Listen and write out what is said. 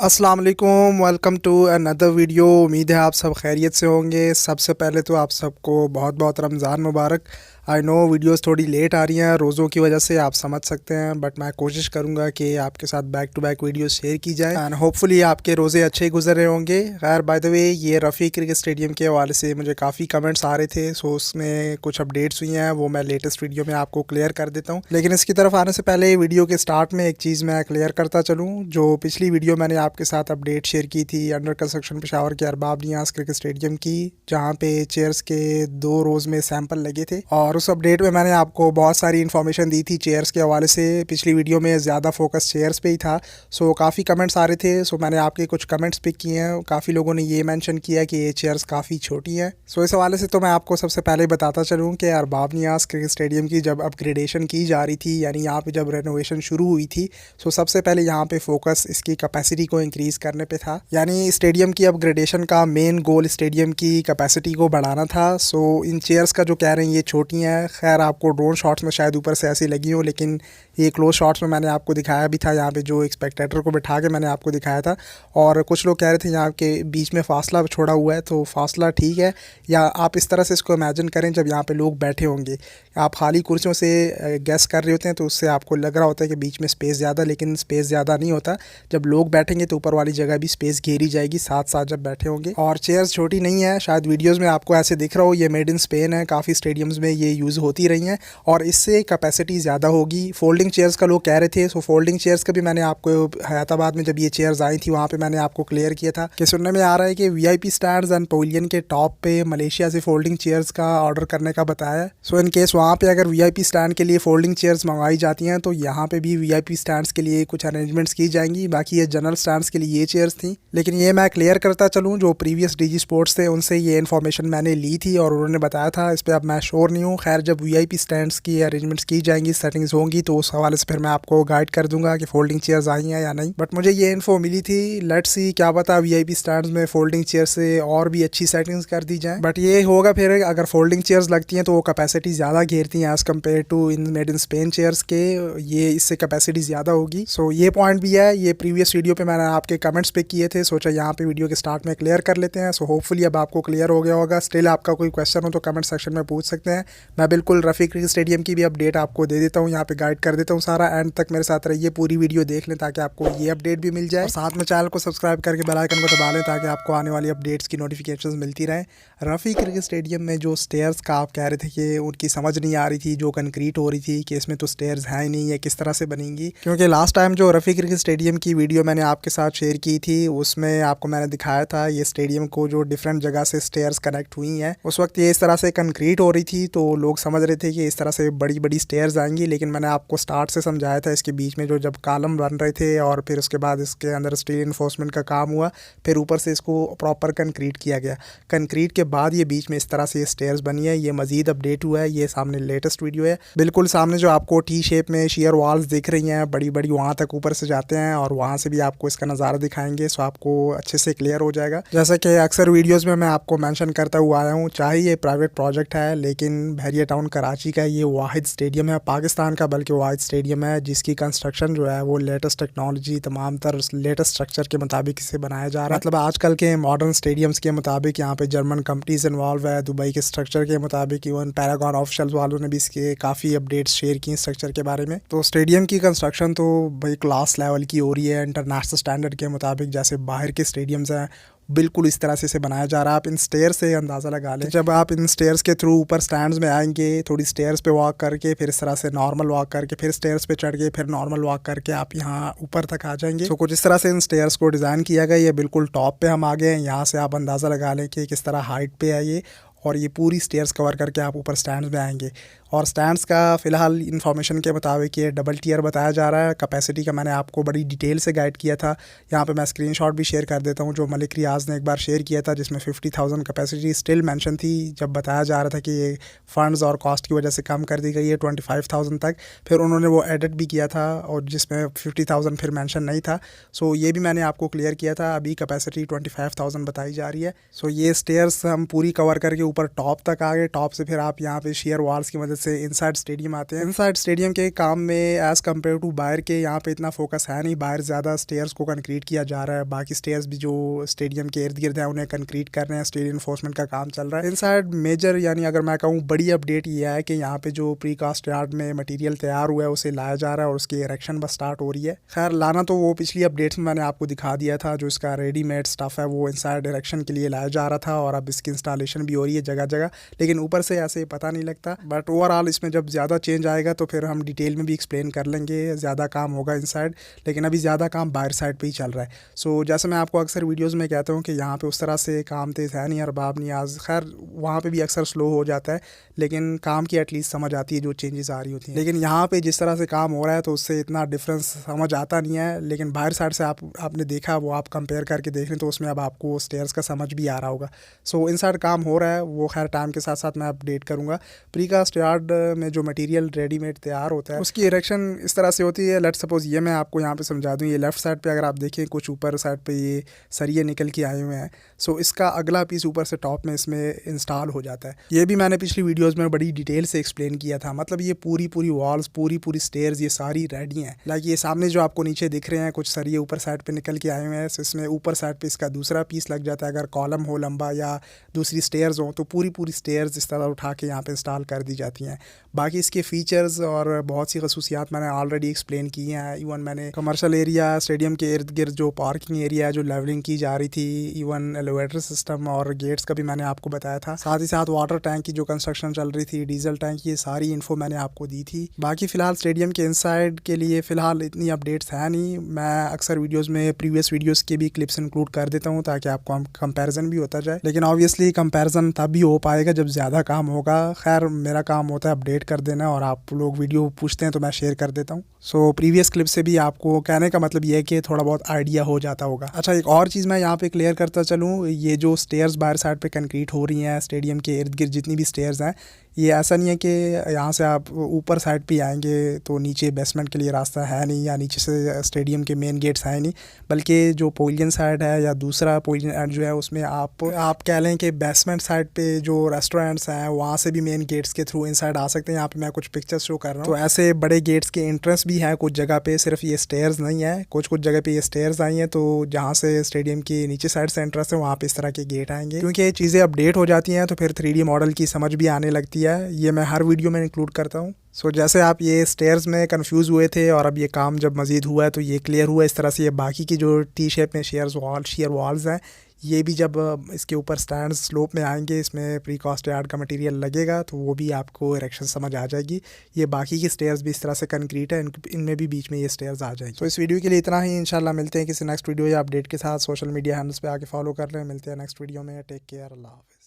अस्सलाम वालेकुम, welcome to another video. उम्मीद है आप सब खैरियत से होंगे। सबसे पहले तो आप सबको बहुत बहुत रमज़ान मुबारक। आई नो वीडियोस थोड़ी लेट आ रही हैं रोज़ों की वजह से, आप समझ सकते हैं, बट मैं कोशिश करूंगा कि आपके साथ back to back videos share की जाए एंड होपफुली आपके रोज़े अच्छे गुजर रहे होंगे। खैर बाय द वे, ये रफ़ी क्रिकेट स्टेडियम के हवाले से मुझे काफ़ी कमेंट्स आ रहे थे, सो उसमें कुछ अपडेट्स हुई हैं, वो मैं लेटेस्ट वीडियो में आपको क्लियर कर देता हूँ। लेकिन इसकी तरफ आने से पहले वीडियो के स्टार्ट में एक चीज़ मैं क्लियर करता चलूँ। जो पिछली वीडियो मैंने आपके साथ अपडेट शेयर की थी अंडर कंस्ट्रक्शन पेशावर के अरबाब नियाज़ क्रिकेट स्टेडियम की, जहाँ पे चेयर्स के 2 रोज़ में सैंपल लगे थे, और उस अपडेट में मैंने आपको बहुत सारी इन्फॉर्मेशन दी थी चेयर्स के हवाले से। पिछली वीडियो में ज़्यादा फोकस चेयर्स पे ही था, सो काफ़ी कमेंट्स आ रहे थे, सो मैंने आपके कुछ कमेंट्स पिक किए हैं। काफ़ी लोगों ने ये मेंशन किया कि ये चेयर्स काफ़ी छोटी हैं। सो इस हवाले से तो मैं आपको सबसे पहले बताता चलूँ कि अरबाब नियाज़ क्रिकेट स्टेडियम की जब अपग्रेडेशन की जा रही थी, यानी यहाँ पे जब रेनोवेशन शुरू हुई थी, सो सबसे पहले यहाँ पे फोकस इसकी कैपेसिटी को इंक्रीज़ करने पे था। यानी स्टेडियम की अपग्रेडेशन का मेन गोल स्टेडियम की कैपेसिटी को बढ़ाना था। सो इन चेयर्स का जो कह रहे हैं ये छोटी हैं, खैर आपको ड्रोन शॉट्स में शायद ऊपर से ऐसी लगी हो, लेकिन ये क्लोज शॉट्स में मैंने आपको दिखाया भी था, यहाँ पे जो एक स्पेक्टेटर को बिठा के मैंने आपको दिखाया था। और कुछ लोग कह रहे थे यहाँ के बीच में फासला छोड़ा हुआ है, तो फासला ठीक है, या आप इस तरह से इसको इमेजिन करें जब यहाँ पे लोग बैठे होंगे, आप खाली कुर्सियों से गैस कर रहे होते हैं तो उससे आपको लग रहा होता है कि बीच में स्पेस ज़्यादा, लेकिन स्पेस ज़्यादा नहीं होता। जब लोग बैठेंगे तो ऊपर वाली जगह भी स्पेस घेरी जाएगी साथ साथ जब बैठे होंगे। और चेयर्स छोटी नहीं है, शायद वीडियोस में आपको ऐसे दिख रहा हो, ये मेड इन स्पेन है, काफ़ी स्टेडियम्स में ये यूज़ होती रही हैं और इससे कैपेसिटी ज़्यादा होगी। फोल्डिंग चेयर्स का लोग कह रहे थे, सो फोल्डिंग चेयर्स का भी मैंने आपको हैदराबाद में जब ये चेयर्स आई थी वहाँ पे मैंने आपको क्लियर किया था कि सुनने में आ रहा है कि वीआईपी स्टैंड्स एंड पवेलियन के टॉप पे मलेशिया से फोल्डिंग चेयर्स का ऑर्डर करने का बताया है। सो इन केस वहाँ पे अगर वीआईपी स्टैंड के लिए फोल्डिंग चेयर्स मंगवाई जाती हैं तो यहाँ पे भी वीआईपी स्टैंड्स के लिए कुछ अरेंजमेंट्स की जाएंगी। बाकी ये जनरल स्टैंड्स के लिए ये चेयर्स थी, लेकिन ये मैं क्लियर करता चलूँ, जो प्रीवियस डीजी स्पोर्ट्स थे उनसे ये इन्फॉर्मेशन मैंने ली थी और उन्होंने बताया था, इस पर अब मैं श्योर नहीं हूँ। खैर जब वीआईपी स्टैंड्स की अरेंजमेंट्स की जाएंगी, सेटिंग्स होंगी, तो उस हवाले से फिर मैं आपको गाइड कर दूंगा कि फोल्डिंग चेयर्स आई हैं या नहीं। बट मुझे ये इन्फो मिली थी, लेट्स सी क्या पता वीआईपी स्टैंड्स में फोल्डिंग चेयर से और भी अच्छी सेटिंग्स कर दी जाए। बट ये होगा फिर अगर फोल्डिंग चेयर्स लगती हैं तो वो कैपेसिटी ज़्यादा घेरती हैं as compared to in made in Spain chairs के, ये इससे कैपेसिटी ज़्यादा होगी। सो ये पॉइंट भी है, ये प्रीवियस वीडियो पे मैंने आपके कमेंट्स पे किए थे, सोचा यहाँ पे वीडियो के स्टार्ट में क्लियर कर लेते हैं। सो होपफुली अब आपको क्लियर हो गया होगा। स्टिल आपका कोई क्वेश्चन हो तो कमेंट सेक्शन में पूछ सकते हैं। मैं बिल्कुल रफ़ी क्रिकेट स्टेडियम की भी अपडेट आपको दे देता हूँ, यहाँ पे गाइड कर देता हूँ सारा। एंड तक मेरे साथ रहिए, पूरी वीडियो देख लें ताकि आपको ये अपडेट भी मिल जाए, और साथ में चैनल को सब्सक्राइब करके बेल आइकन को दबा लें ताकि आपको आने वाली अपडेट्स की नोटिफिकेशंस मिलती रहें। रफ़ी क्रिकेट स्टेडियम में जो स्टेयर्स का आप कह रहे थे कि उनकी समझ नहीं आ रही थी, जो कंक्रीट हो रही थी कि इसमें तो स्टेयर्स हैं ही नहीं है, किस तरह से बनेंगी, क्योंकि लास्ट टाइम जो रफ़ी क्रिकेट स्टेडियम की वीडियो मैंने आपके साथ शेयर की थी उसमें आपको मैंने दिखाया था ये स्टेडियम को जो डिफरेंट जगह से स्टेयर्स कनेक्ट हुई हैं। उस वक्त ये इस तरह से कंक्रीट हो रही थी तो लोग समझ रहे थे कि इस तरह से बड़ी बड़ी स्टेयर्स आएंगी, लेकिन मैंने आपको स्टार्ट से समझाया था इसके बीच में जो जब कॉलम बन रहे थे और फिर उसके बाद इसके अंदर स्टील इन्फोर्समेंट का काम हुआ, फिर ऊपर से इसको प्रॉपर कंक्रीट किया गया। कंक्रीट के बाद ये बीच में इस तरह से ये स्टेयर्स बनी है। ये मजीद अपडेट हुआ है, ये सामने लेटेस्ट वीडियो है। बिल्कुल सामने जो आपको टी शेप में शेयर वॉल्स दिख रही हैं बड़ी बड़ी, वहाँ तक ऊपर से जाते हैं और वहाँ से भी आपको इसका नज़ारा दिखाएंगे, सो आपको अच्छे से क्लियर हो जाएगा। जैसा कि अक्सर वीडियोज़ में मैं आपको मैंशन करता हुआ आया हूँ, चाहे ये प्राइवेट प्रोजेक्ट है लेकिन बहरिया टाउन कराची का ये वाहिद स्टेडियम है, पाकिस्तान का बल्कि वाहिद स्टेडियम है जिसकी कंस्ट्रक्शन जो है वो लेटेस्ट टेक्नोलॉजी, तमाम तर लेटेस्ट स्ट्रक्चर के मुताबिक इसे बनाया जा रहा है। मतलब आजकल के मॉडर्न स्टेडियम्स के मुताबिक यहाँ पे जर्मन कंपनीज इन्वॉल्व है, दुबई के स्ट्रक्चर के मुताबिक इवन पैरागॉन ऑफिशियल वालों ने भी इसके काफ़ी अपडेट्स शेयर की स्ट्रक्चर के बारे में। तो स्टेडियम की कंस्ट्रक्शन तो भाई क्लास लेवल की हो रही है, इंटरनेशनल स्टैंडर्ड के मुताबिक, जैसे बाहर के स्टेडियम्स हैं बिल्कुल इस तरह से इसे बनाया जा रहा है। आप इन स्टेयर से अंदाज़ा लगा लें, जब आप इन स्टेयर्स के थ्रू ऊपर स्टैंड्स में आएंगे, थोड़ी स्टेयर्स पे वॉक करके फिर इस तरह से नॉर्मल वॉक करके फिर स्टेयर्स पे चढ़ के फिर नॉर्मल वॉक करके आप यहाँ ऊपर तक आ जाएंगे। तो कुछ इस तरह से इन स्टेयर्स को डिज़ाइन किया गया। ये बिल्कुल टॉप पे हम आ गए हैं, यहाँ से आप अंदाज़ा लगा लें कि किस तरह हाइट पे है ये, और ये पूरी स्टेयर्स कवर करके आप ऊपर स्टैंड्स में आएंगे। और स्टैंड्स का फ़िलहाल इन्फॉर्मेशन के मुताबिक ये डबल टियर बताया जा रहा है। कैपेसिटी का मैंने आपको बड़ी डिटेल से गाइड किया था, यहाँ पे मैं स्क्रीनशॉट भी शेयर कर देता हूँ जो मलिक रियाज ने एक बार शेयर किया था, जिसमें 50,000 कैपेसिटी स्टिल मेंशन थी। जब बताया जा रहा था कि ये फ़ंड्स और कॉस्ट की वजह से कम कर दी गई है 25,000 तक, फिर उन्होंने वो एडिट भी किया था और जिसमें 50,000 फिर मेंशन नहीं था। सो ये भी मैंने आपको क्लियर किया था, अभी कैपेसिटी 25,000 बताई जा रही है। सो ये स्टेयर्स हम पूरी कवर करके ऊपर टॉप तक आ गए। टॉप से फिर आप यहाँ पे शेयर वॉल्स की मदद से इनसाइड स्टेडियम आते हैं। इनसाइड स्टेडियम के काम में एज़ कम्पेयर टू बाहर के यहाँ पे इतना फोकस है नहीं। बाहर ज़्यादा स्टेयर्स को कंक्रीट किया जा रहा है, बाकी स्टेयर्स भी जो स्टेडियम के इर्द गिर्द हैं उन्हें कंक्रीट कर रहे हैं, स्टेडियम इन्फोर्समेंट का काम चल रहा है। इनसाइड मेजर यानी अगर मैं कहूँ बड़ी अपडेट ये है कि यहाँ पे जो प्री कास्ट यार्ड में मटीरियल तैयार हुआ है उसे लाया जा रहा है और उसकी इरेक्शन बस स्टार्ट हो रही है। खैर लाना तो वो पिछली अपडेट्स में मैंने आपको दिखा दिया था, जो इसका रेडीमेड स्टफ़ है वो इनसाइड इरेक्शन के लिए लाया जा रहा था और अब इसकी इंस्टॉलेशन भी हो रही है जगह जगह, लेकिन ऊपर से ऐसे पता नहीं लगता। बट ओवरऑल इसमें जब ज़्यादा चेंज आएगा तो फिर हम डिटेल में भी एक्सप्लेन कर लेंगे, ज़्यादा काम होगा इनसाइड, लेकिन अभी ज़्यादा काम बाहर साइड पे ही चल रहा है। सो जैसे मैं आपको अक्सर वीडियोस में कहता हूँ कि यहाँ पे उस तरह से काम तेज़ है नहीं, अरबाब नियाज़ खैर वहाँ पे भी अक्सर स्लो हो जाता है, लेकिन काम की एटलीस्ट समझ आती है जो चेंजेस आ रही होती हैं। लेकिन यहाँ पे जिस तरह से काम हो रहा है तो उससे इतना डिफरेंस समझ आता नहीं है, लेकिन बाहर साइड से आपने देखा वो आप कंपेयर करके देख लें तो उसमें अब आपको स्टेयर्स का समझ भी आ रहा होगा। सो इनसाइड काम हो रहा है, वो खैर टाइम के साथ साथ मैं अपडेट करूँगा। प्रीकास्ट यार्ड में जो मटीरियल रेडीमेड तैयार होता है उसकी इरेक्शन इस तरह से होती है। लेट सपोज ये मैं आपको यहाँ पे समझा दूँ, ये लेफ्ट साइड पे अगर आप देखें कुछ ऊपर साइड पे ये सरिये निकल के आए हुए हैं। सो इसका अगला पीस ऊपर से टॉप में इसमें इंस्टॉल हो जाता है। ये भी मैंने पिछली वीडियोज़ में बड़ी डिटेल से एक्सप्लेन किया था। मतलब ये पूरी वॉल्स, पूरी स्टेयर्स ये सारी रेडी हैं। लाइक ये सामने जो आपको नीचे दिख रहे हैं कुछ सरिये ऊपर साइड पे निकल के आए हुए हैं, इसमें ऊपर साइड पे इसका दूसरा पीस लग जाता है। अगर कॉलम हो लंबा या दूसरी स्टेयर्स हो तो पूरी स्टेयर्स इस तरह उठा के यहाँ पे इंस्टॉल कर दी जाती हैं। बाकी इसके फीचर्स और बहुत सी खसूसियात मैंने ऑलरेडी एक्सप्लेन की हैं। इवन मैंने कमर्शियल एरिया, स्टेडियम के इर्द गिर्द जो पार्किंग एरिया है जो लेवलिंग की जा रही थी, इवन एलिवेटर सिस्टम और गेट्स का भी मैंने आपको बताया था। साथ ही साथ वाटर टैंक की जो कंस्ट्रक्शन चल रही थी, डीजल टैंक, ये सारी इन्फो मैंने आपको दी थी। बाकी फ़िलहाल स्टेडियम के इनसाइड के लिए फ़िलहाल इतनी अपडेट्स है नहीं। मैं अक्सर वीडियोज़ में प्रीवियस वीडियोज़ के भी क्लिप्स इंक्लूड कर देता हूँ ताकि आपको कंपैरिजन भी होता जाए, लेकिन ऑब्वियसली कंपैरिजन तब भी हो पाएगा जब ज़्यादा काम होगा। खैर मेरा काम होता है अपडेट कर देना और आप लोग वीडियो पूछते हैं तो मैं शेयर कर देता हूँ। सो प्रीवियस क्लिप से भी आपको कहने का मतलब ये है कि थोड़ा बहुत आइडिया हो जाता होगा। अच्छा, एक और चीज़ मैं यहाँ पे क्लियर करता चलूँ, ये जो स्टेयर्स बाहर साइड पे कंक्रीट हो रही हैं स्टेडियम के इर्द गिर्द जितनी भी स्टेयर्स हैं, ये ऐसा नहीं है कि यहाँ से आप ऊपर साइड पे आएंगे तो नीचे बेसमेंट के लिए रास्ता है नहीं या नीचे से स्टेडियम के मेन गेट्स है नहीं, बल्कि जो पवेलियन साइड है या दूसरा पवेलियन एंड जो है उसमें आप कह लें कि बेसमेंट साइड पे जो रेस्टोरेंट्स हैं वहाँ से भी मेन गेट्स के थ्रू इनसाइड आ सकते हैं। यहाँ पे मैं कुछ पिक्चर्स शो कर रहा हूँ, तो ऐसे बड़े गेट्स के एंट्रेंस भी हैं कुछ जगह पे, सिर्फ ये स्टेयर्स नहीं है। कुछ जगह पे ये स्टेयर्स आई हैं, तो जहाँ से स्टेडियम की नीचे साइड से एंट्रेंस है वहाँ पे इस तरह के गेट आएंगे। क्योंकि ये चीज़ें अपडेट हो जाती हैं तो फिर 3D मॉडल की समझ भी आने लगती है। ये मैं हर वीडियो में इंक्लूड करता हूँ। सो जैसे आप ये स्टेयर्स में कंफ्यूज हुए थे और अब ये काम जब मज़ीद हुआ है तो ये क्लियर हुआ। इस तरह से ये बाकी की जो टी शेप में शेयर वॉल्स हैं, ये भी जब इसके ऊपर स्टैंड स्लोप में आएंगे, इसमें प्रीकास्ट यार्ड का मटेरियल लगेगा तो वो भी आपको इरेक्शन समझ आ जाएगी। ये बाकी की स्टेयर्स भी इस तरह से कंक्रीट है, इनमें भी बीच में ये स्टेयर्स आ जाएंगे। तो इस वीडियो के लिए इतना ही। इंशाल्लाह मिलते हैं किसी नेक्स्ट वीडियो या अपडेट के साथ। सोशल मीडिया हैंडल्स पे आके फॉलो कर लें। मिलते हैं नेक्स्ट वीडियो में। टेक केयर, अल्लाह हाफ़िज़।